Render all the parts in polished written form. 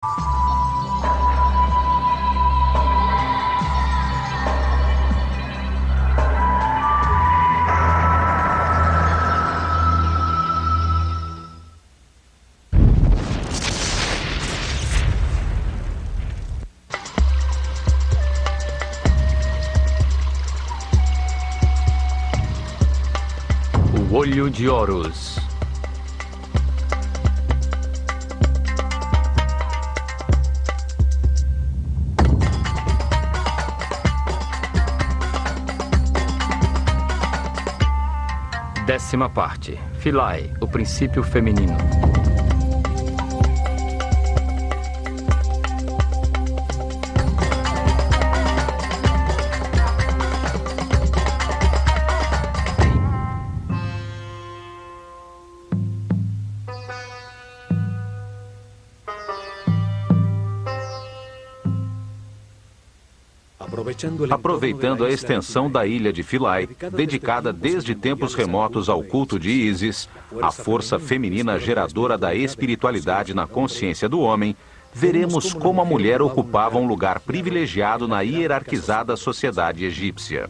O Olho de Horus. Décima parte. Philae, o princípio feminino. Aproveitando a extensão da ilha de Philae, dedicada desde tempos remotos ao culto de Ísis, a força feminina geradora da espiritualidade na consciência do homem, veremos como a mulher ocupava um lugar privilegiado na hierarquizada sociedade egípcia.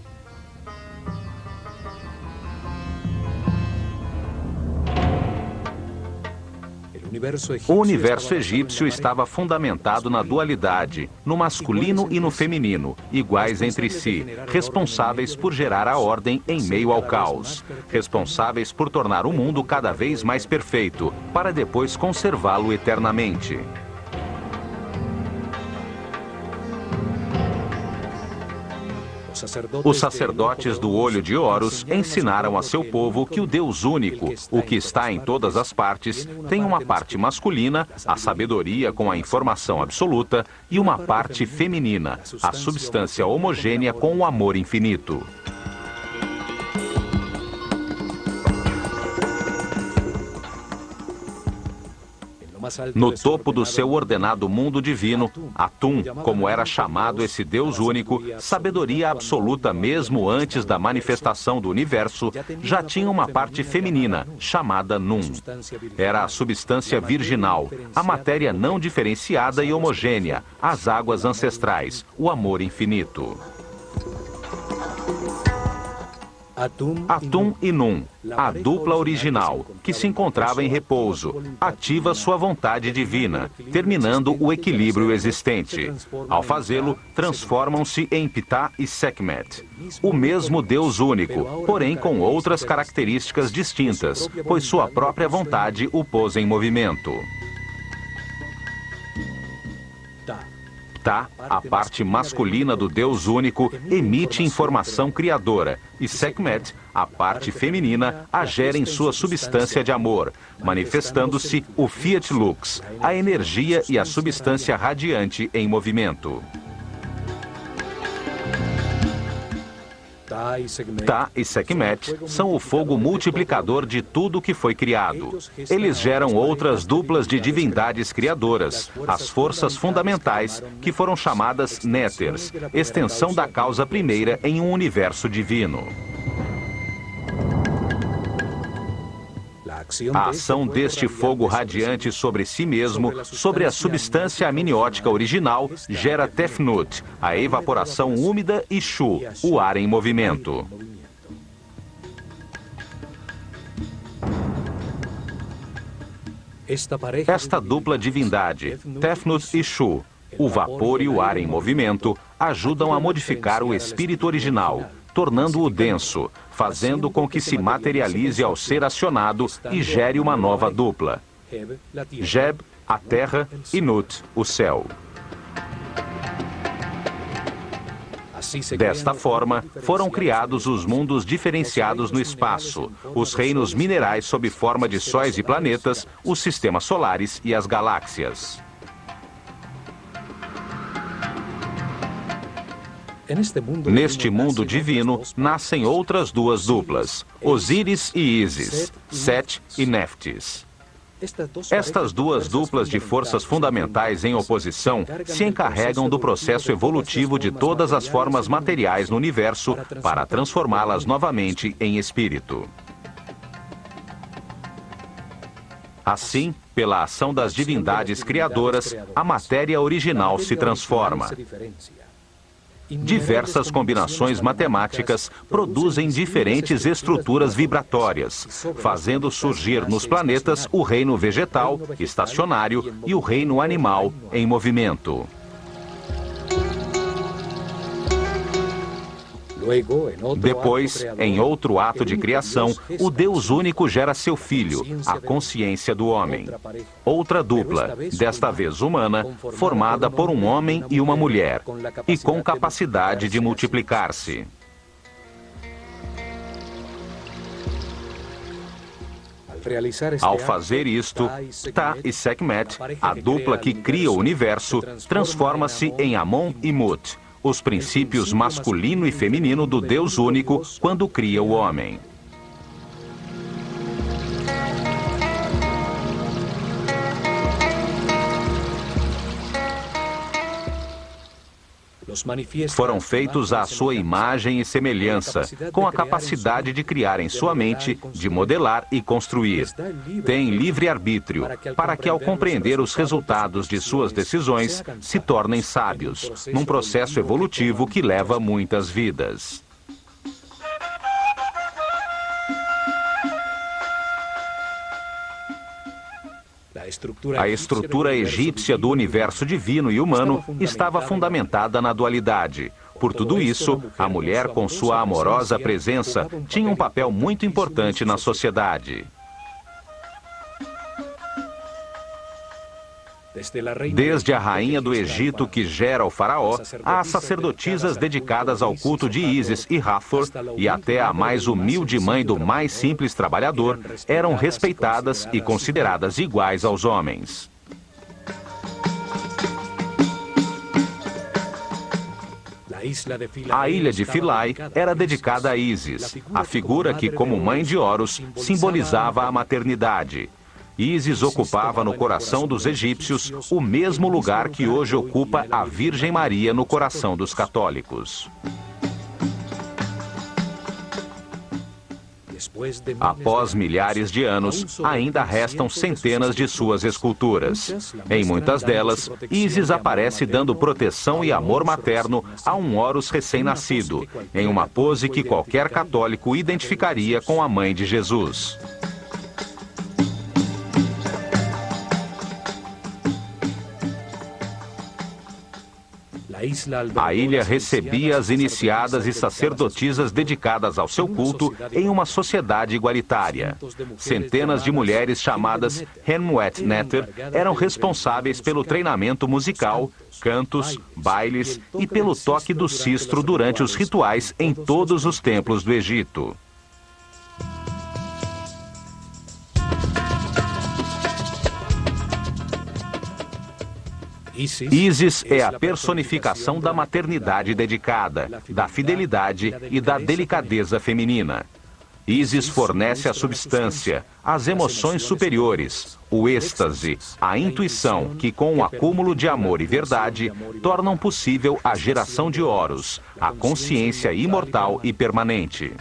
O universo egípcio estava fundamentado na dualidade, no masculino e no feminino, iguais entre si, responsáveis por gerar a ordem em meio ao caos, responsáveis por tornar o mundo cada vez mais perfeito, para depois conservá-lo eternamente. Os sacerdotes do Olho de Horus ensinaram a seu povo que o Deus único, o que está em todas as partes, tem uma parte masculina, a sabedoria com a informação absoluta, e uma parte feminina, a substância homogênea com o amor infinito. No topo do seu ordenado mundo divino, Atum, como era chamado esse Deus único, sabedoria absoluta mesmo antes da manifestação do universo, já tinha uma parte feminina, chamada Nun. Era a substância virginal, a matéria não diferenciada e homogênea, as águas ancestrais, o amor infinito. Atum e Nun, a dupla original, que se encontrava em repouso, ativa sua vontade divina, terminando o equilíbrio existente. Ao fazê-lo, transformam-se em Ptah e Sekhmet, o mesmo Deus único, porém com outras características distintas, pois sua própria vontade o pôs em movimento. Ptah, a parte masculina do Deus único, emite informação criadora, e Sekhmet, a parte feminina, a gera em sua substância de amor, manifestando-se o Fiat Lux, a energia e a substância radiante em movimento. Ptah e Sekhmet são o fogo multiplicador de tudo que foi criado. Eles geram outras duplas de divindades criadoras, as forças fundamentais, que foram chamadas Néters, extensão da causa primeira em um universo divino. A ação deste fogo radiante sobre si mesmo, sobre a substância amniótica original, gera Tefnut, a evaporação úmida, e Shu, o ar em movimento. Esta dupla divindade, Tefnut e Shu, o vapor e o ar em movimento, ajudam a modificar o espírito original, tornando-o denso, fazendo com que se materialize ao ser acionado e gere uma nova dupla. Geb, a terra, e Nut, o céu. Desta forma, foram criados os mundos diferenciados no espaço, os reinos minerais sob forma de sóis e planetas, os sistemas solares e as galáxias. Neste mundo divino, nascem outras duas duplas, Osíris e Ísis, Set e Néftis. Estas duas duplas de forças fundamentais em oposição se encarregam do processo evolutivo de todas as formas materiais no universo para transformá-las novamente em espírito. Assim, Pela ação das divindades criadoras, a matéria original se transforma. Diversas combinações matemáticas produzem diferentes estruturas vibratórias, fazendo surgir nos planetas o reino vegetal, estacionário, e o reino animal, em movimento. Depois, em outro ato de criação, o Deus único gera seu filho, a consciência do homem. Outra dupla, desta vez humana, formada por um homem e uma mulher, e com capacidade de multiplicar-se. Ao fazer isto, Ptah e Sekhmet, a dupla que cria o universo, transforma-se em Amon e Mut, os princípios masculino e feminino do Deus único quando cria o homem. Foram feitos à sua imagem e semelhança, com a capacidade de criar em sua mente, de modelar e construir. Têm livre-arbítrio, para que ao compreender os resultados de suas decisões, se tornem sábios, num processo evolutivo que leva muitas vidas. A estrutura egípcia do universo divino e humano estava fundamentada na dualidade. Por tudo isso, a mulher, com sua amorosa presença, tinha um papel muito importante na sociedade. Desde a rainha do Egito que gera o faraó, às sacerdotisas dedicadas ao culto de Ísis e Hathor, e até a mais humilde mãe do mais simples trabalhador, eram respeitadas e consideradas iguais aos homens. A ilha de Philae era dedicada a Ísis, a figura que, como mãe de Horus, simbolizava a maternidade. Ísis ocupava no coração dos egípcios o mesmo lugar que hoje ocupa a Virgem Maria no coração dos católicos. Após milhares de anos, ainda restam centenas de suas esculturas. Em muitas delas, Ísis aparece dando proteção e amor materno a um Horus recém-nascido, em uma pose que qualquer católico identificaria com a mãe de Jesus. A ilha recebia as iniciadas e sacerdotisas dedicadas ao seu culto em uma sociedade igualitária. Centenas de mulheres chamadas Henmuet Neter eram responsáveis pelo treinamento musical, cantos, bailes e pelo toque do sistro durante os rituais em todos os templos do Egito. Ísis é a personificação da maternidade dedicada, da fidelidade e da delicadeza feminina. Ísis fornece a substância, as emoções superiores, o êxtase, a intuição que, com o acúmulo de amor e verdade, tornam possível a geração de Horus, a consciência imortal e permanente.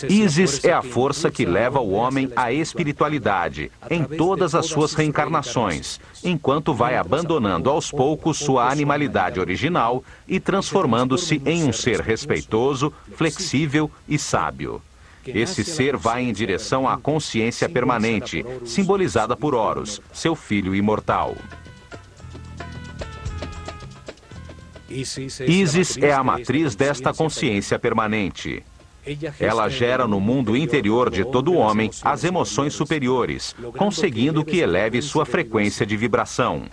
Ísis é a força que leva o homem à espiritualidade, em todas as suas reencarnações, enquanto vai abandonando aos poucos sua animalidade original e transformando-se em um ser respeitoso, flexível e sábio. Esse ser vai em direção à consciência permanente, simbolizada por Horus, seu filho imortal. Ísis é a matriz desta consciência permanente. Ela gera no mundo interior de todo homem as emoções superiores, conseguindo que eleve sua frequência de vibração.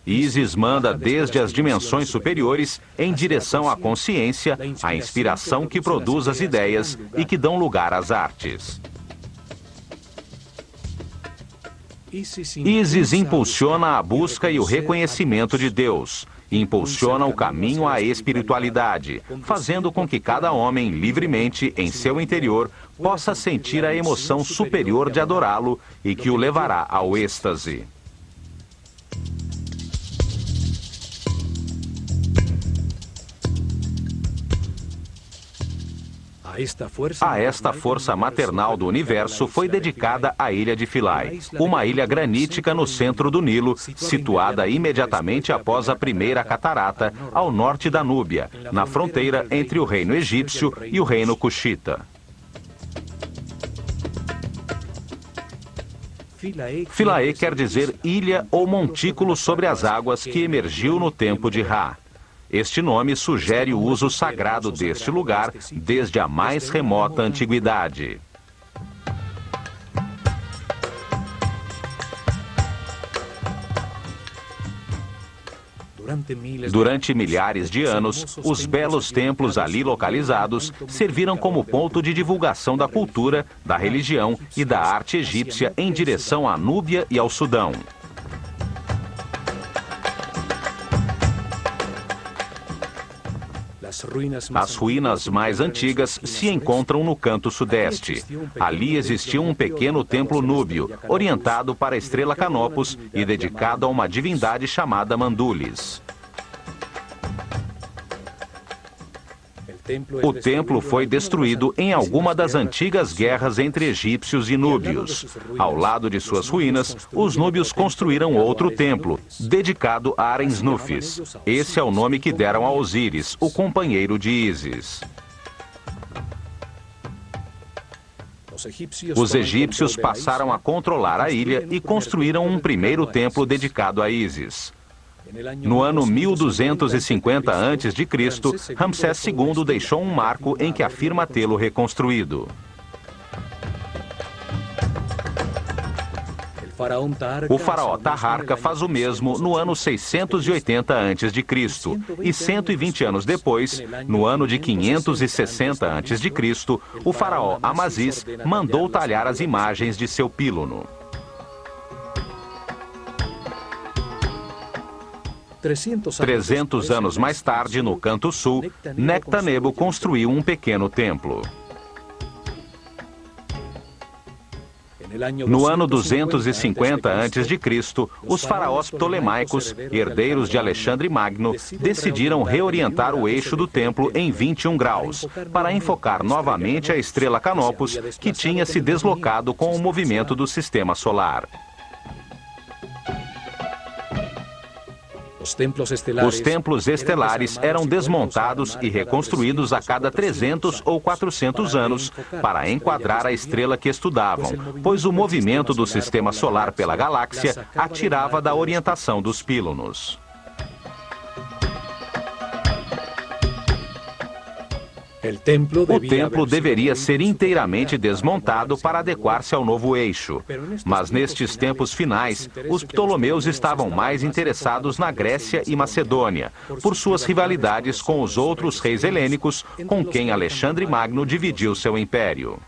Ísis manda desde as dimensões superiores em direção à consciência, a inspiração que produz as ideias e que dão lugar às artes. Ísis impulsiona a busca e o reconhecimento de Deus. Impulsiona o caminho à espiritualidade, fazendo com que cada homem, livremente, em seu interior, possa sentir a emoção superior de adorá-lo e que o levará ao êxtase. A esta força maternal do universo foi dedicada a ilha de Philae, uma ilha granítica no centro do Nilo, situada imediatamente após a primeira catarata, ao norte da Núbia, na fronteira entre o reino egípcio e o reino cuxita. Philae quer dizer ilha ou montículo sobre as águas que emergiu no tempo de Ra. Este nome sugere o uso sagrado deste lugar desde a mais remota antiguidade. Durante milhares de anos, os belos templos ali localizados serviram como ponto de divulgação da cultura, da religião e da arte egípcia em direção à Núbia e ao Sudão. As ruínas mais antigas se encontram no canto sudeste. Ali existia um pequeno templo núbio, orientado para a estrela Canopus e dedicado a uma divindade chamada Mandulis. O templo foi destruído em alguma das antigas guerras entre egípcios e núbios. Ao lado de suas ruínas, os núbios construíram outro templo, dedicado a Arenznufis. Esse é o nome que deram a Osíris, o companheiro de Ísis. Os egípcios passaram a controlar a ilha e construíram um primeiro templo dedicado a Ísis. No ano 1250 a.C., Ramsés II deixou um marco em que afirma tê-lo reconstruído. O faraó Taharka faz o mesmo no ano 680 a.C. e 120 anos depois, no ano de 560 a.C., o faraó Amasis mandou talhar as imagens de seu pílono. 300 anos mais tarde, no canto sul, Nectanebo construiu um pequeno templo. No ano 250 a.C., os faraós ptolemaicos, herdeiros de Alexandre Magno, decidiram reorientar o eixo do templo em 21 graus, para enfocar novamente a estrela Canopus, que tinha se deslocado com o movimento do sistema solar. Os templos estelares eram desmontados e reconstruídos a cada 300 ou 400 anos para enquadrar a estrela que estudavam, pois o movimento do sistema solar pela galáxia atirava da orientação dos pílonos. O templo deveria ser inteiramente desmontado para adequar-se ao novo eixo. Mas nestes tempos finais, os ptolomeus estavam mais interessados na Grécia e Macedônia, por suas rivalidades com os outros reis helênicos com quem Alexandre Magno dividiu seu império.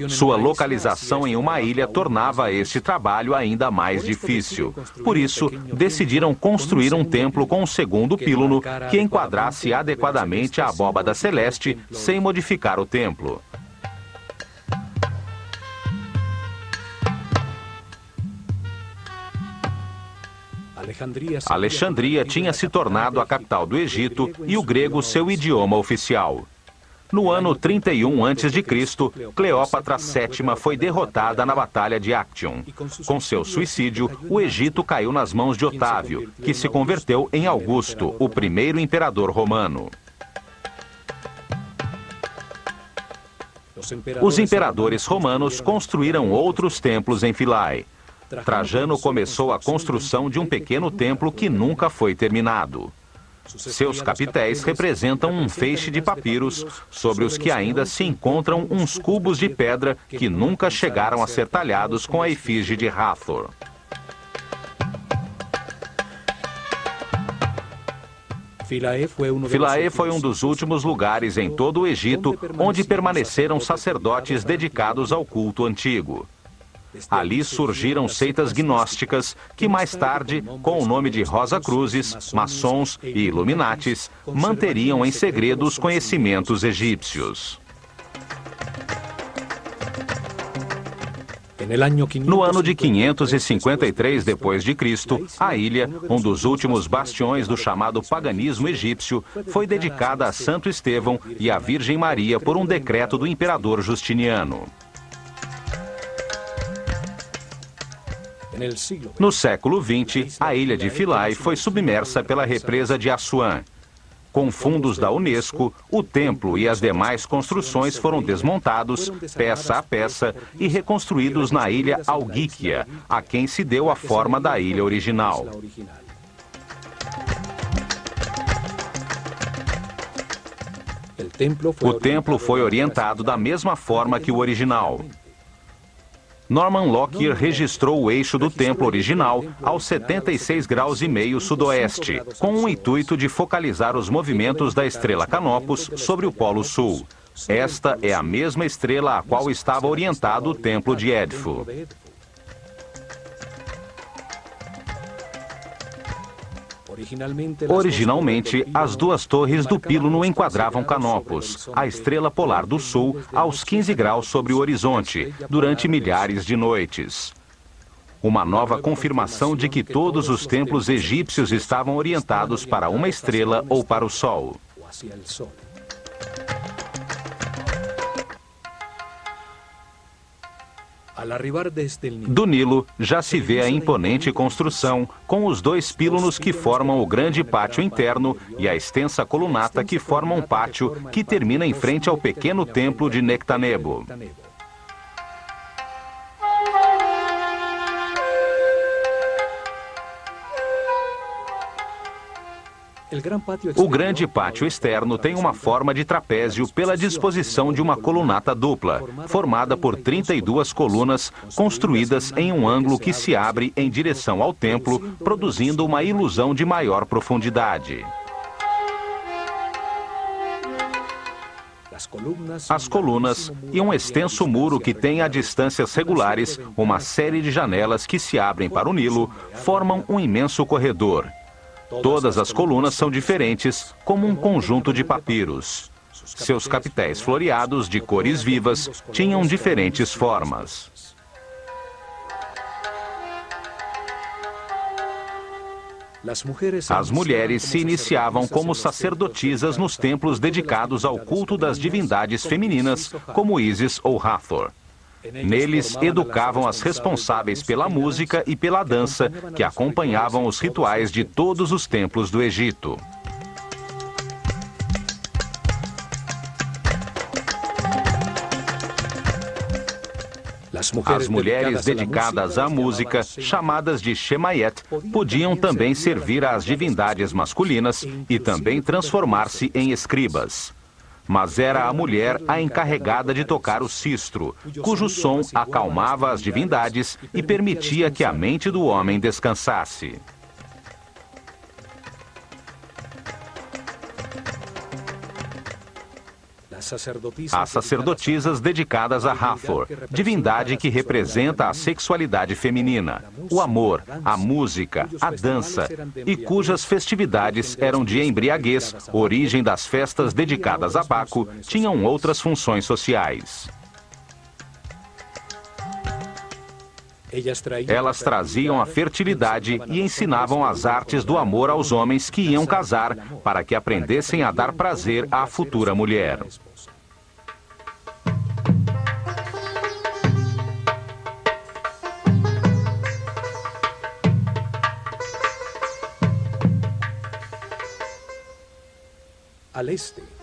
Sua localização em uma ilha tornava este trabalho ainda mais difícil. Por isso, decidiram construir um templo com um segundo pílono que enquadrasse adequadamente a abóbada celeste sem modificar o templo. Alexandria tinha se tornado a capital do Egito e o grego seu idioma oficial. No ano 31 a.C., Cleópatra VII foi derrotada na Batalha de Actium. Com seu suicídio, o Egito caiu nas mãos de Otávio, que se converteu em Augusto, o primeiro imperador romano. Os imperadores romanos construíram outros templos em Philae. Trajano começou a construção de um pequeno templo que nunca foi terminado. Seus capitéis representam um feixe de papiros, sobre os que ainda se encontram uns cubos de pedra que nunca chegaram a ser talhados com a efígie de Hathor. Philae foi um dos últimos lugares em todo o Egito onde permaneceram sacerdotes dedicados ao culto antigo. Ali surgiram seitas gnósticas que mais tarde, com o nome de Rosa-Cruzes, maçons e Illuminatis, manteriam em segredo os conhecimentos egípcios. No ano de 553 d.C., a ilha, um dos últimos bastiões do chamado paganismo egípcio, foi dedicada a Santo Estevão e à Virgem Maria por um decreto do imperador Justiniano. No século XX, a ilha de Philae foi submersa pela represa de Assuan. Com fundos da Unesco, o templo e as demais construções foram desmontados, peça a peça, e reconstruídos na ilha Algíquia, a quem se deu a forma da ilha original. O templo foi orientado da mesma forma que o original. Norman Lockyer registrou o eixo do templo original aos 76 graus e meio sudoeste, com o intuito de focalizar os movimentos da estrela Canopus sobre o Polo Sul. Esta é a mesma estrela a qual estava orientado o templo de Edfu. Originalmente, as duas torres do píluno enquadravam Canopus, a estrela polar do sul, aos 15 graus sobre o horizonte, durante milhares de noites. Uma nova confirmação de que todos os templos egípcios estavam orientados para uma estrela ou para o sol. Do Nilo, já se vê a imponente construção, com os dois pílunos que formam o grande pátio interno e a extensa colunata que forma um pátio que termina em frente ao pequeno templo de Nectanebo. O grande pátio externo tem uma forma de trapézio pela disposição de uma colunata dupla, formada por 32 colunas construídas em um ângulo que se abre em direção ao templo, produzindo uma ilusão de maior profundidade. As colunas e um extenso muro que tem a distâncias regulares, uma série de janelas que se abrem para o Nilo, formam um imenso corredor. Todas as colunas são diferentes, como um conjunto de papiros. Seus capitéis floreados, de cores vivas, tinham diferentes formas. As mulheres se iniciavam como sacerdotisas nos templos dedicados ao culto das divindades femininas, como Ísis ou Hathor. Neles, educavam as responsáveis pela música e pela dança, que acompanhavam os rituais de todos os templos do Egito. As mulheres dedicadas à música, chamadas de Shemayet, podiam também servir às divindades masculinas e também transformar-se em escribas. Mas era a mulher a encarregada de tocar o sistro, cujo som acalmava as divindades e permitia que a mente do homem descansasse. As sacerdotisas dedicadas a Hathor, divindade que representa a sexualidade feminina, o amor, a música, a dança, e cujas festividades eram de embriaguez, origem das festas dedicadas a Baco, tinham outras funções sociais. Elas traziam a fertilidade e ensinavam as artes do amor aos homens que iam casar, para que aprendessem a dar prazer à futura mulher.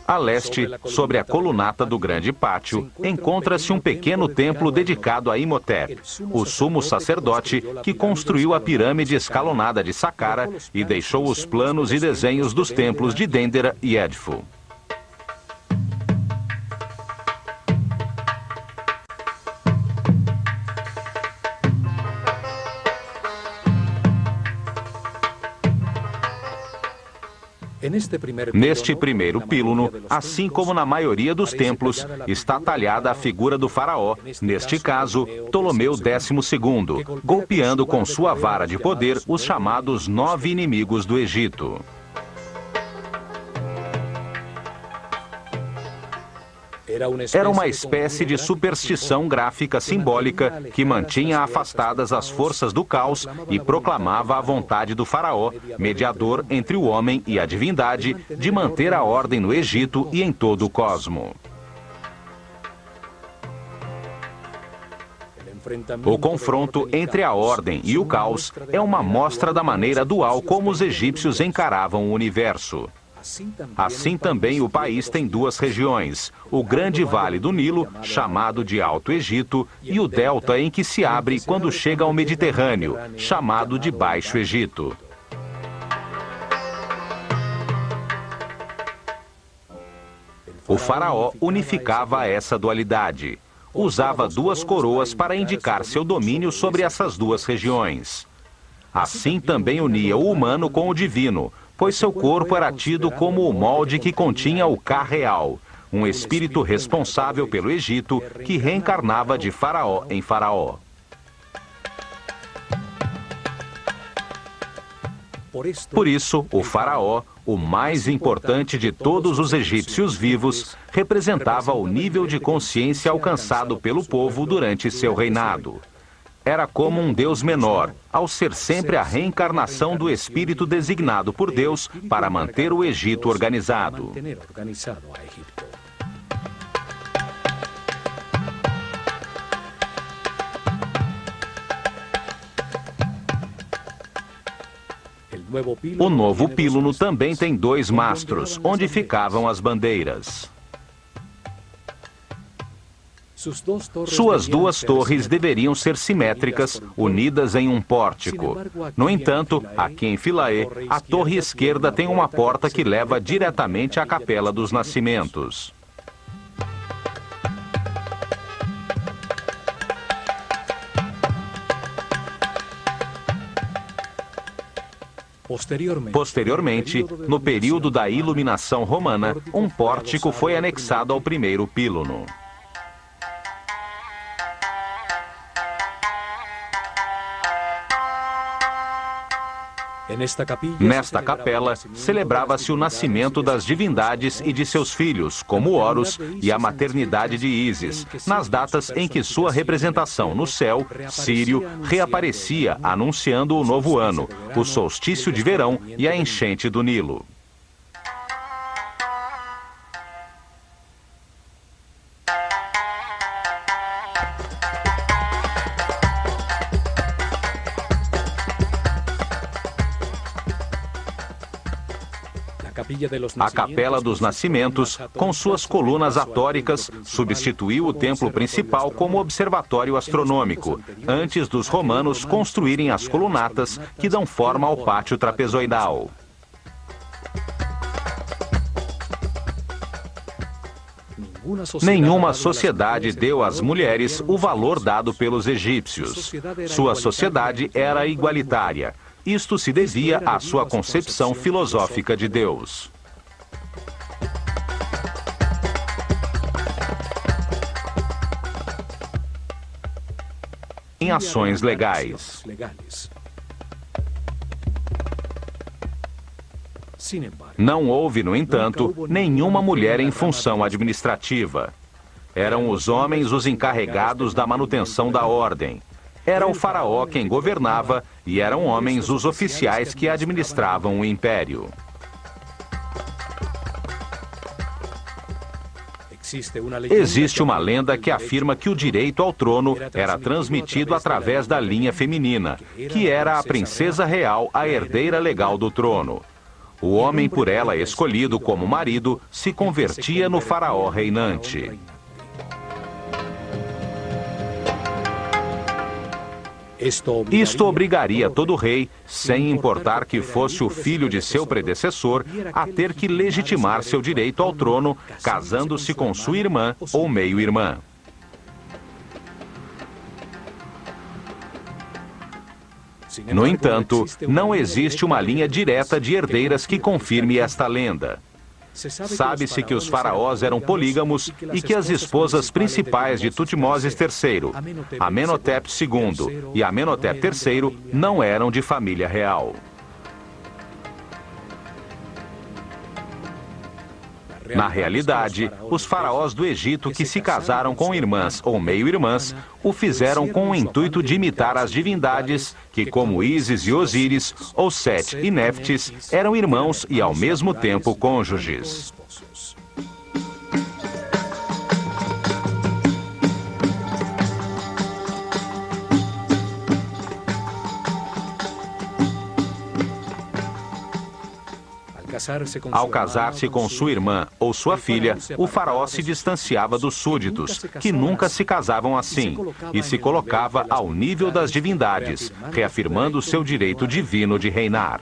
A leste, sobre a colunata do grande pátio, encontra-se um pequeno templo dedicado a Imhotep, o sumo sacerdote que construiu a pirâmide escalonada de Saqqara e deixou os planos e desenhos dos templos de Dendera e Edfu. Neste primeiro píluno, assim como na maioria dos templos, está talhada a figura do faraó, neste caso, Ptolomeu XII, golpeando com sua vara de poder os chamados 9 inimigos do Egito. Era uma espécie de superstição gráfica simbólica que mantinha afastadas as forças do caos e proclamava a vontade do faraó, mediador entre o homem e a divindade, de manter a ordem no Egito e em todo o cosmo. O confronto entre a ordem e o caos é uma mostra da maneira dual como os egípcios encaravam o universo. Assim também o país tem duas regiões, o grande vale do Nilo, chamado de Alto Egito, e o delta em que se abre quando chega ao Mediterrâneo, chamado de Baixo Egito. O faraó unificava essa dualidade. Usava duas coroas para indicar seu domínio sobre essas duas regiões. Assim também unia o humano com o divino, pois seu corpo era tido como o molde que continha o Ka real, um espírito responsável pelo Egito que reencarnava de faraó em faraó. Por isso, o faraó, o mais importante de todos os egípcios vivos, representava o nível de consciência alcançado pelo povo durante seu reinado. Era como um Deus menor, ao ser sempre a reencarnação do espírito designado por Deus para manter o Egito organizado. O novo píluno também tem dois mastros, onde ficavam as bandeiras. Suas duas torres deveriam ser simétricas, unidas em um pórtico. No entanto, aqui em Philae, a torre esquerda tem uma porta que leva diretamente à Capela dos Nascimentos. Posteriormente, no período da Iluminação Romana, um pórtico foi anexado ao primeiro píluno. Nesta capela, celebrava-se o nascimento das divindades e de seus filhos, como Horus, e a maternidade de Ísis, nas datas em que sua representação no céu, Sírio, reaparecia anunciando o novo ano, o solstício de verão e a enchente do Nilo. A Capela dos Nascimentos, com suas colunas atóricas, substituiu o templo principal como observatório astronômico, antes dos romanos construírem as colunatas que dão forma ao pátio trapezoidal. Nenhuma sociedade deu às mulheres o valor dado pelos egípcios. Sua sociedade era igualitária. Isto se devia à sua concepção filosófica de Deus. Em ações legais. Não houve, no entanto, nenhuma mulher em função administrativa. Eram os homens os encarregados da manutenção da ordem. Era o faraó quem governava e eram homens os oficiais que administravam o império. Existe uma lenda que afirma que o direito ao trono era transmitido através da linha feminina, que era a princesa real, a herdeira legal do trono. O homem por ela escolhido como marido se convertia no faraó reinante. Isto obrigaria todo rei, sem importar que fosse o filho de seu predecessor, a ter que legitimar seu direito ao trono, casando-se com sua irmã ou meio-irmã. No entanto, não existe uma linha direta de herdeiras que confirme esta lenda. Sabe-se que os faraós eram polígamos e que as esposas principais de Tutmoses III, Amenhotep II e Amenhotep III, não eram de família real. Na realidade, os faraós do Egito que se casaram com irmãs ou meio-irmãs o fizeram com o intuito de imitar as divindades que, como Ísis e Osíris, ou Sete e Néftis, eram irmãos e ao mesmo tempo cônjuges. Ao casar-se com sua irmã ou sua filha, o faraó se distanciava dos súditos, que nunca se casavam assim, e se colocava ao nível das divindades, reafirmando seu direito divino de reinar.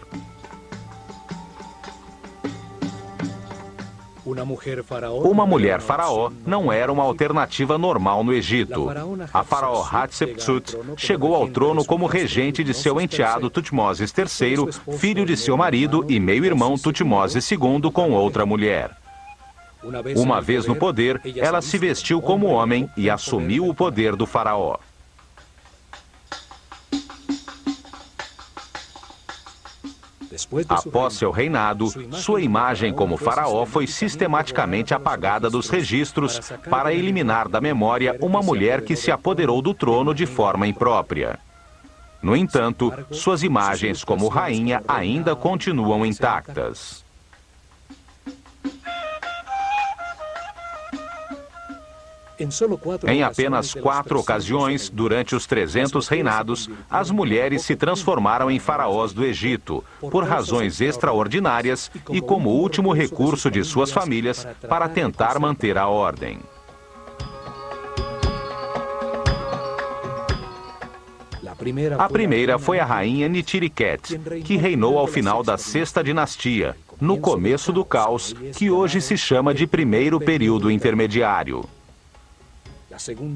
Uma mulher faraó não era uma alternativa normal no Egito. A faraó Hatshepsut chegou ao trono como regente de seu enteado Tutmoses III, filho de seu marido e meio-irmão Tutmoses II com outra mulher. Uma vez no poder, ela se vestiu como homem e assumiu o poder do faraó. Após seu reinado, sua imagem como faraó foi sistematicamente apagada dos registros para eliminar da memória uma mulher que se apoderou do trono de forma imprópria. No entanto, suas imagens como rainha ainda continuam intactas. Em apenas 4 ocasiões, durante os 300 reinados, as mulheres se transformaram em faraós do Egito, por razões extraordinárias e como último recurso de suas famílias para tentar manter a ordem. A primeira foi a rainha Nitiriket, que reinou ao final da 6ª dinastia, no começo do caos, que hoje se chama de primeiro período intermediário.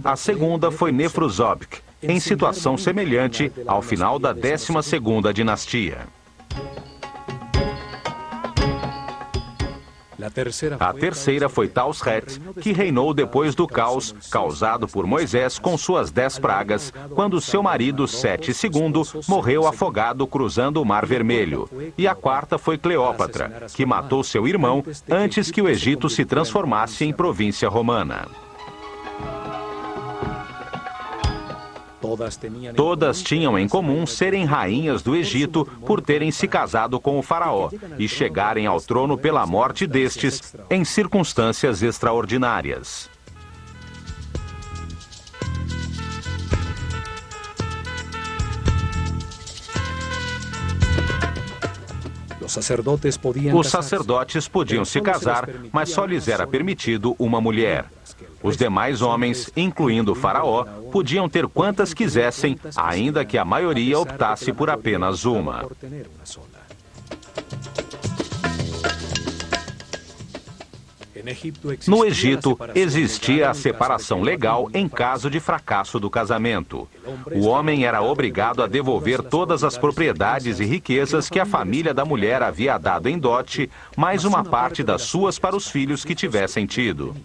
A segunda foi Nefruzobk, em situação semelhante ao final da 12ª dinastia. A terceira foi Tausret, que reinou depois do caos causado por Moisés com suas 10 pragas, quando seu marido Sete II morreu afogado cruzando o Mar Vermelho. E a quarta foi Cleópatra, que matou seu irmão antes que o Egito se transformasse em província romana. Todas tinham em comum serem rainhas do Egito por terem se casado com o faraó e chegarem ao trono pela morte destes em circunstâncias extraordinárias. Os sacerdotes podiam se casar, mas só lhes era permitido uma mulher. Os demais homens, incluindo o faraó, podiam ter quantas quisessem, ainda que a maioria optasse por apenas uma. No Egito, existia a separação legal em caso de fracasso do casamento. O homem era obrigado a devolver todas as propriedades e riquezas que a família da mulher havia dado em dote, mais uma parte das suas para os filhos que tivessem tido.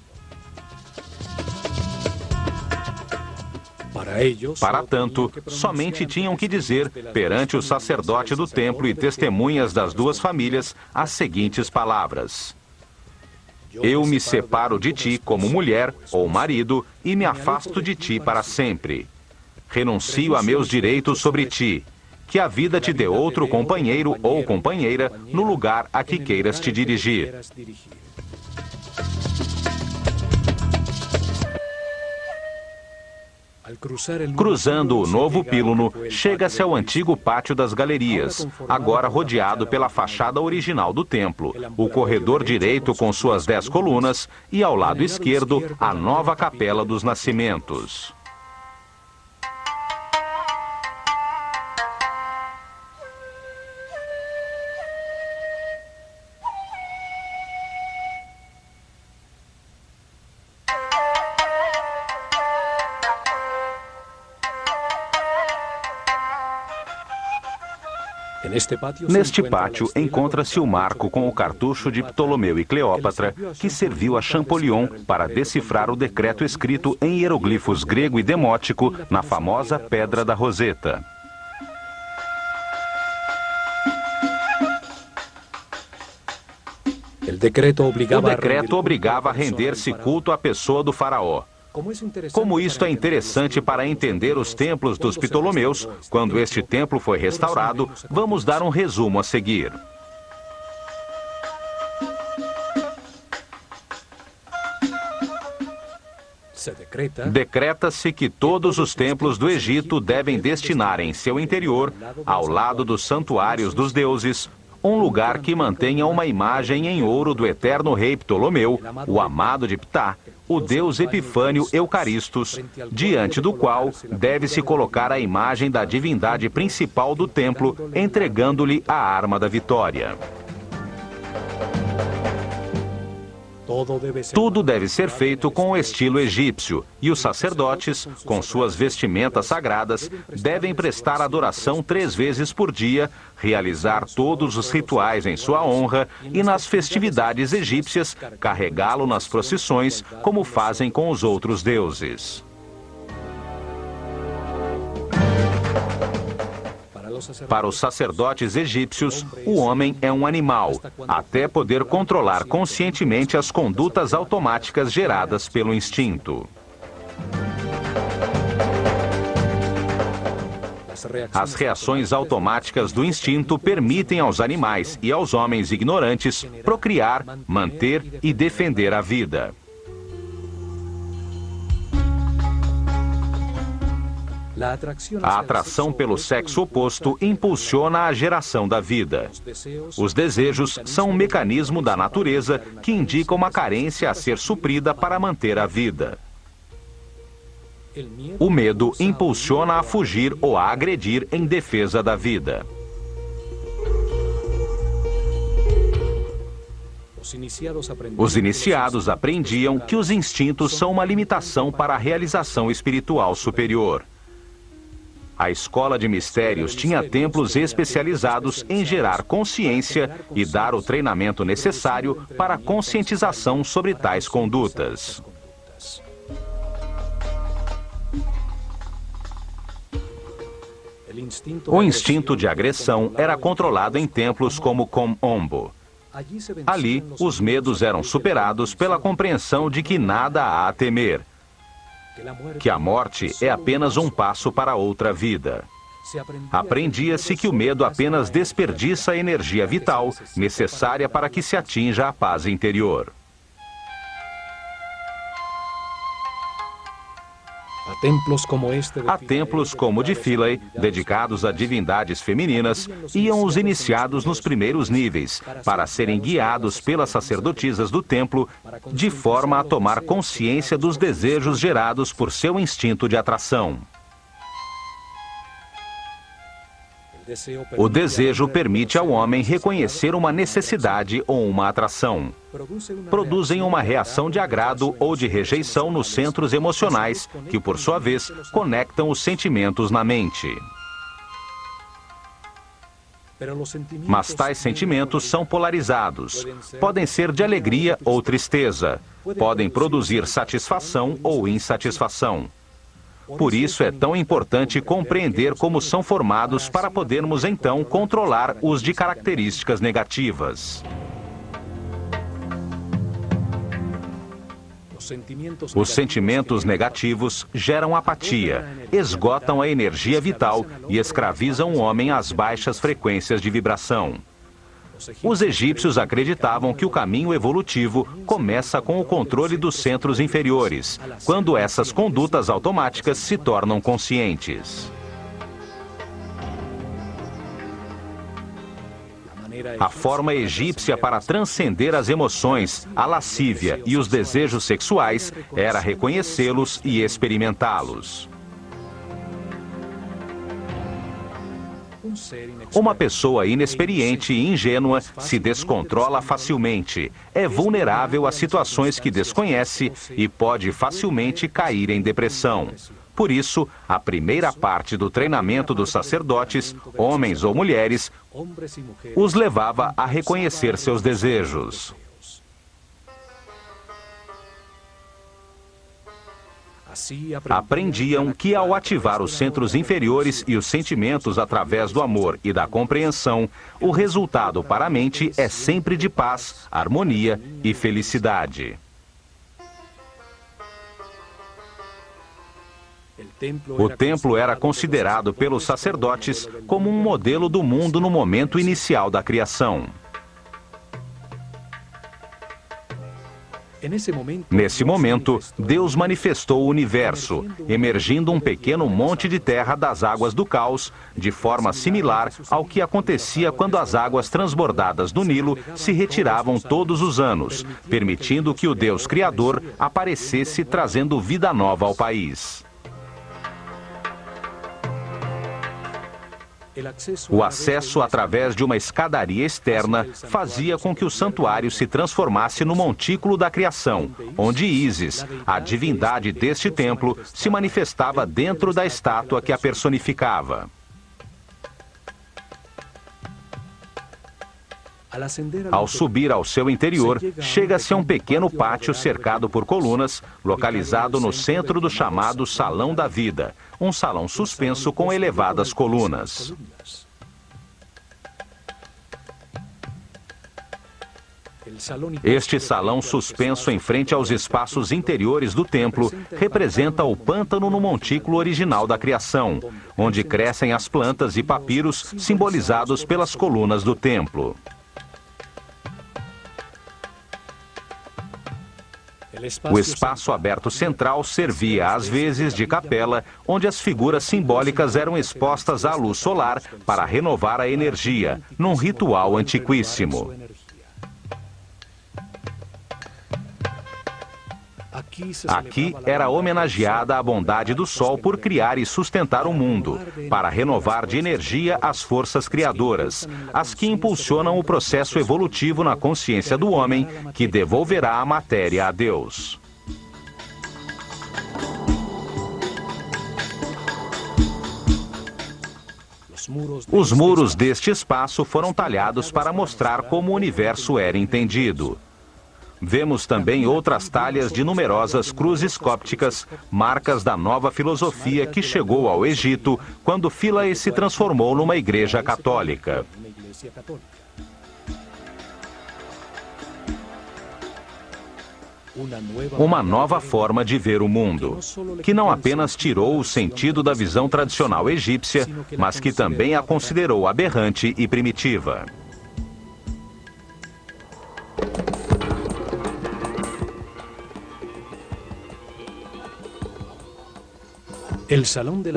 Para tanto, somente tinham que dizer, perante o sacerdote do templo e testemunhas das duas famílias, as seguintes palavras: Eu me separo de ti como mulher ou marido e me afasto de ti para sempre. Renuncio a meus direitos sobre ti. Que a vida te dê outro companheiro ou companheira no lugar a que queiras te dirigir. Cruzando o novo píluno, chega-se ao antigo pátio das galerias, agora rodeado pela fachada original do templo, o corredor direito com suas 10 colunas e, ao lado esquerdo, a nova capela dos nascimentos. Neste pátio encontra-se o marco com o cartucho de Ptolomeu e Cleópatra, que serviu a Champollion para decifrar o decreto escrito em hieroglifos grego e demótico na famosa Pedra da Roseta. O decreto obrigava a render-se culto à pessoa do faraó. Como isto é interessante para entender os templos dos Ptolomeus, quando este templo foi restaurado, vamos dar um resumo a seguir. Decreta-se que todos os templos do Egito devem destinar em seu interior, ao lado dos santuários dos deuses, um lugar que mantenha uma imagem em ouro do eterno rei Ptolomeu, o amado de Ptah, o deus Epifânio Eucaristos, diante do qual deve-se colocar a imagem da divindade principal do templo, entregando-lhe a arma da vitória. Tudo deve ser feito com o estilo egípcio, e os sacerdotes, com suas vestimentas sagradas, devem prestar adoração 3 vezes por dia, realizar todos os rituais em sua honra e, nas festividades egípcias, carregá-lo nas procissões, como fazem com os outros deuses. Para os sacerdotes egípcios, o homem é um animal, até poder controlar conscientemente as condutas automáticas geradas pelo instinto. As reações automáticas do instinto permitem aos animais e aos homens ignorantes procriar, manter e defender a vida. A atração pelo sexo oposto impulsiona a geração da vida. Os desejos são um mecanismo da natureza que indica uma carência a ser suprida para manter a vida. O medo impulsiona a fugir ou a agredir em defesa da vida. Os iniciados aprendiam que os instintos são uma limitação para a realização espiritual superior. A escola de mistérios tinha templos especializados em gerar consciência e dar o treinamento necessário para a conscientização sobre tais condutas. O instinto de agressão era controlado em templos como Kom-Ombo. Ali, os medos eram superados pela compreensão de que nada há a temer, que a morte é apenas um passo para outra vida. Aprendia-se que o medo apenas desperdiça a energia vital necessária para que se atinja a paz interior. A templos como o de Philae, dedicados a divindades femininas, iam os iniciados nos primeiros níveis, para serem guiados pelas sacerdotisas do templo, de forma a tomar consciência dos desejos gerados por seu instinto de atração. O desejo permite ao homem reconhecer uma necessidade ou uma atração. Produzem uma reação de agrado ou de rejeição nos centros emocionais, que, por sua vez, conectam os sentimentos na mente. Mas tais sentimentos são polarizados. Podem ser de alegria ou tristeza. Podem produzir satisfação ou insatisfação. Por isso é tão importante compreender como são formados para podermos então controlar os de características negativas. Os sentimentos negativos geram apatia, esgotam a energia vital e escravizam o homem às baixas frequências de vibração. Os egípcios acreditavam que o caminho evolutivo começa com o controle dos centros inferiores, quando essas condutas automáticas se tornam conscientes. A forma egípcia para transcender as emoções, a lascívia e os desejos sexuais era reconhecê-los e experimentá-los. Uma pessoa inexperiente e ingênua se descontrola facilmente, é vulnerável a situações que desconhece e pode facilmente cair em depressão. Por isso, a primeira parte do treinamento dos sacerdotes, homens ou mulheres, os levava a reconhecer seus desejos. Aprendiam que ao ativar os centros inferiores e os sentimentos através do amor e da compreensão, o resultado para a mente é sempre de paz, harmonia e felicidade. O templo era considerado pelos sacerdotes como um modelo do mundo no momento inicial da criação. Nesse momento, Deus manifestou o universo, emergindo um pequeno monte de terra das águas do caos, de forma similar ao que acontecia quando as águas transbordadas do Nilo se retiravam todos os anos, permitindo que o Deus Criador aparecesse trazendo vida nova ao país. O acesso através de uma escadaria externa fazia com que o santuário se transformasse no montículo da criação, onde Ísis, a divindade deste templo, se manifestava dentro da estátua que a personificava. Ao subir ao seu interior, chega-se a um pequeno pátio cercado por colunas, localizado no centro do chamado Salão da Vida, um salão suspenso com elevadas colunas. Este salão suspenso em frente aos espaços interiores do templo representa o pântano no montículo original da criação, onde crescem as plantas e papiros simbolizados pelas colunas do templo. O espaço aberto central servia às vezes de capela, onde as figuras simbólicas eram expostas à luz solar para renovar a energia, num ritual antiquíssimo. Aqui era homenageada a bondade do Sol por criar e sustentar o mundo, para renovar de energia as forças criadoras, as que impulsionam o processo evolutivo na consciência do homem, que devolverá a matéria a Deus. Os muros deste espaço foram talhados para mostrar como o universo era entendido. Vemos também outras talhas de numerosas cruzes cópticas, marcas da nova filosofia que chegou ao Egito quando Philae se transformou numa igreja católica. Uma nova forma de ver o mundo, que não apenas tirou o sentido da visão tradicional egípcia, mas que também a considerou aberrante e primitiva.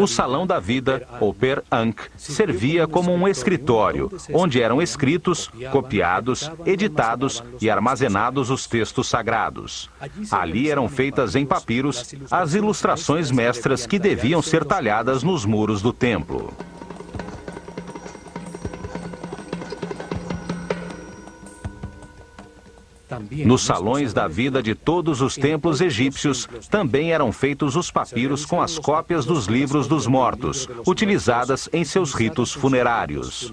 O Salão da Vida, ou Per Ankh, servia como um escritório, onde eram escritos, copiados, editados e armazenados os textos sagrados. Ali eram feitas em papiros as ilustrações mestras que deviam ser talhadas nos muros do templo. Nos salões da vida de todos os templos egípcios, também eram feitos os papiros com as cópias dos livros dos mortos, utilizadas em seus ritos funerários.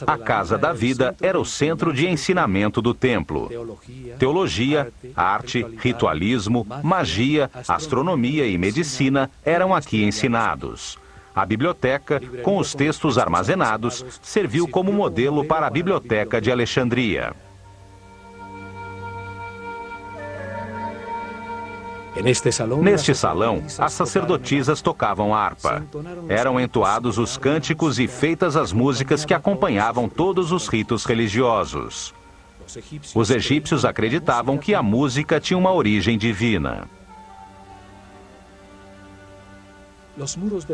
A Casa da Vida era o centro de ensinamento do templo. Teologia, arte, ritualismo, magia, astronomia e medicina eram aqui ensinados. A biblioteca, com os textos armazenados, serviu como modelo para a Biblioteca de Alexandria. Neste salão, as sacerdotisas tocavam harpa. Eram entoados os cânticos e feitas as músicas que acompanhavam todos os ritos religiosos. Os egípcios acreditavam que a música tinha uma origem divina.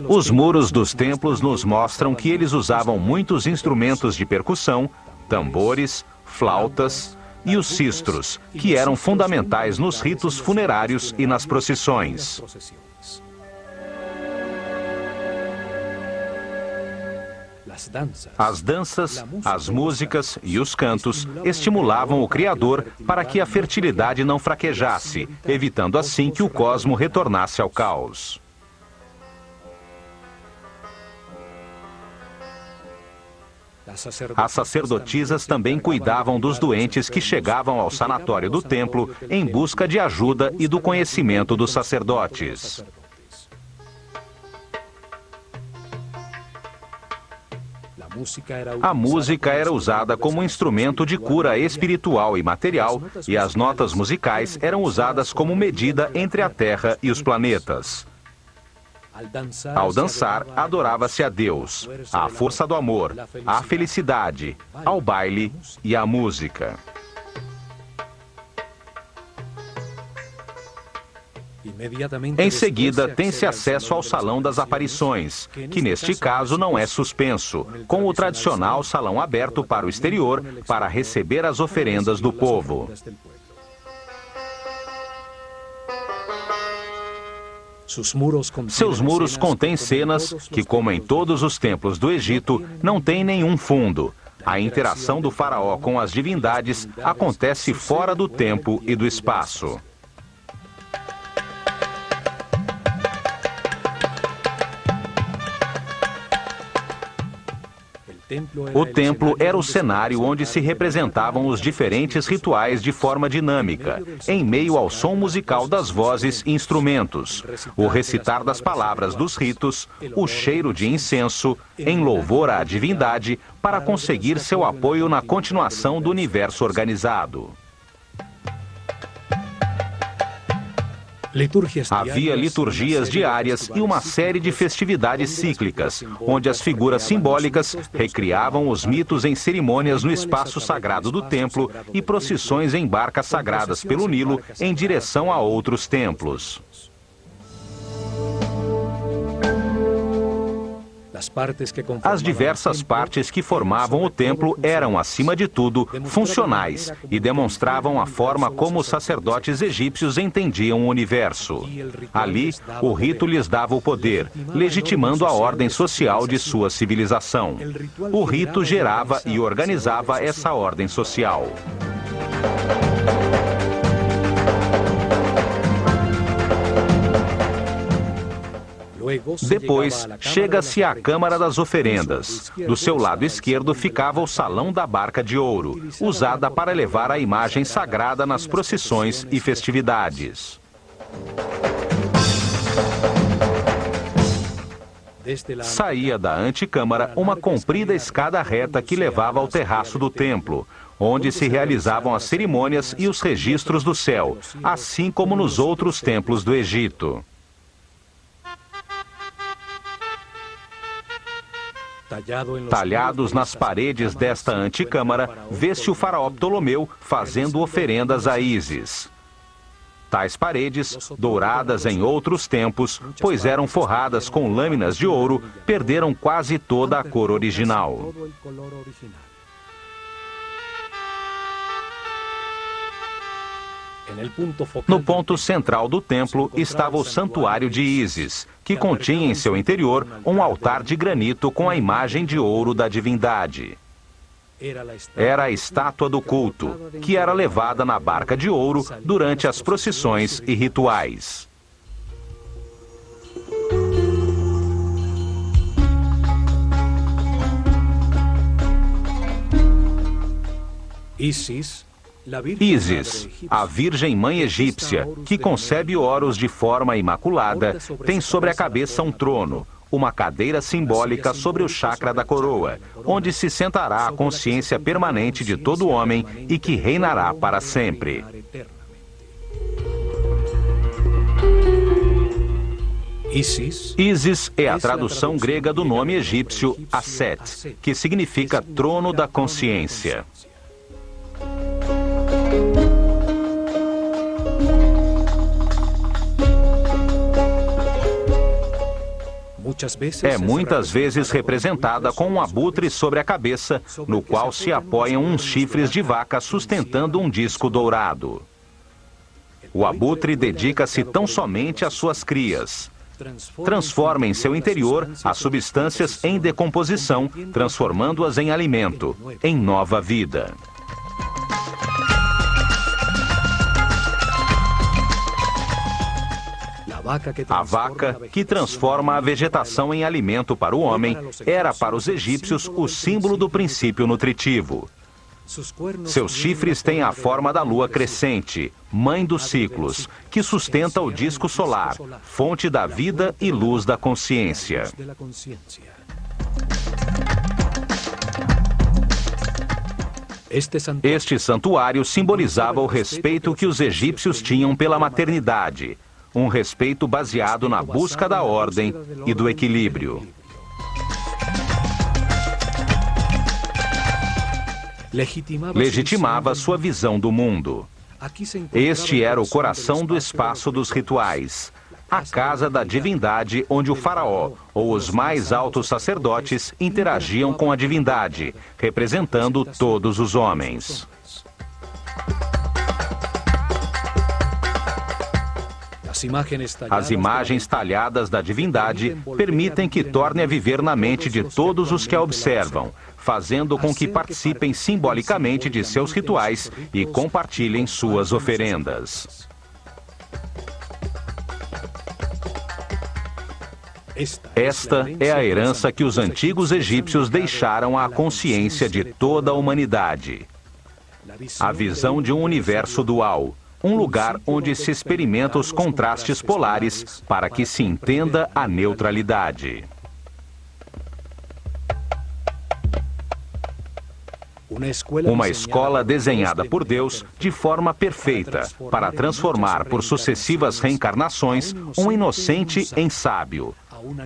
Os muros dos templos nos mostram que eles usavam muitos instrumentos de percussão, tambores, flautas e os sistros, que eram fundamentais nos ritos funerários e nas procissões. As danças, as músicas e os cantos estimulavam o Criador para que a fertilidade não fraquejasse, evitando assim que o cosmo retornasse ao caos. As sacerdotisas também cuidavam dos doentes que chegavam ao sanatório do templo em busca de ajuda e do conhecimento dos sacerdotes. A música era usada como instrumento de cura espiritual e material, e as notas musicais eram usadas como medida entre a Terra e os planetas. Ao dançar, adorava-se a Deus, à força do amor, à felicidade, ao baile e à música. Em seguida, tem-se acesso ao Salão das Aparições, que neste caso não é suspenso, com o tradicional salão aberto para o exterior para receber as oferendas do povo. Seus muros contêm cenas que, como em todos os templos do Egito, não têm nenhum fundo. A interação do faraó com as divindades acontece fora do tempo e do espaço. O templo era o cenário onde se representavam os diferentes rituais de forma dinâmica, em meio ao som musical das vozes e instrumentos, o recitar das palavras dos ritos, o cheiro de incenso, em louvor à divindade, para conseguir seu apoio na continuação do universo organizado. Havia liturgias diárias e uma série de festividades cíclicas, onde as figuras simbólicas recriavam os mitos em cerimônias no espaço sagrado do templo e procissões em barcas sagradas pelo Nilo em direção a outros templos. As diversas partes que formavam o templo eram, acima de tudo, funcionais e demonstravam a forma como os sacerdotes egípcios entendiam o universo. Ali, o rito lhes dava o poder, legitimando a ordem social de sua civilização. O rito gerava e organizava essa ordem social. Depois, chega-se à Câmara das Oferendas. Do seu lado esquerdo ficava o Salão da Barca de Ouro, usada para levar a imagem sagrada nas procissões e festividades. Saía da antecâmara uma comprida escada reta que levava ao terraço do templo, onde se realizavam as cerimônias e os registros do céu, assim como nos outros templos do Egito. Talhados nas paredes desta antecâmara, vê-se o faraó Ptolomeu fazendo oferendas a Ísis. Tais paredes, douradas em outros tempos, pois eram forradas com lâminas de ouro, perderam quase toda a cor original. No ponto central do templo estava o Santuário de Ísis, que continha em seu interior um altar de granito com a imagem de ouro da divindade. Era a estátua do culto, que era levada na barca de ouro durante as procissões e rituais. Ísis, a Virgem Mãe Egípcia, que concebe Horus de forma imaculada, tem sobre a cabeça um trono, uma cadeira simbólica sobre o chakra da coroa, onde se sentará a consciência permanente de todo homem e que reinará para sempre. Ísis é a tradução grega do nome egípcio Aset, que significa trono da consciência. É muitas vezes representada com um abutre sobre a cabeça, no qual se apoiam uns chifres de vaca sustentando um disco dourado. O abutre dedica-se tão somente às suas crias. Transforma em seu interior as substâncias em decomposição, transformando-as em alimento, em nova vida. A vaca, que transforma a vegetação em alimento para o homem, era para os egípcios o símbolo do princípio nutritivo. Seus chifres têm a forma da lua crescente, mãe dos ciclos, que sustenta o disco solar, fonte da vida e luz da consciência. Este santuário simbolizava o respeito que os egípcios tinham pela maternidade, um respeito baseado na busca da ordem e do equilíbrio. Legitimava sua visão do mundo. Este era o coração do espaço dos rituais, a casa da divindade onde o faraó ou os mais altos sacerdotes interagiam com a divindade, representando todos os homens. As imagens talhadas da divindade permitem que torne a viver na mente de todos os que a observam, fazendo com que participem simbolicamente de seus rituais e compartilhem suas oferendas. Esta é a herança que os antigos egípcios deixaram à consciência de toda a humanidade. A visão de um universo dual, um lugar onde se experimenta os contrastes polares para que se entenda a neutralidade. Uma escola desenhada por Deus de forma perfeita para transformar por sucessivas reencarnações um inocente em sábio,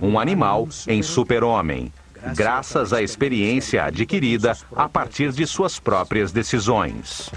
um animal em super-homem, graças à experiência adquirida a partir de suas próprias decisões.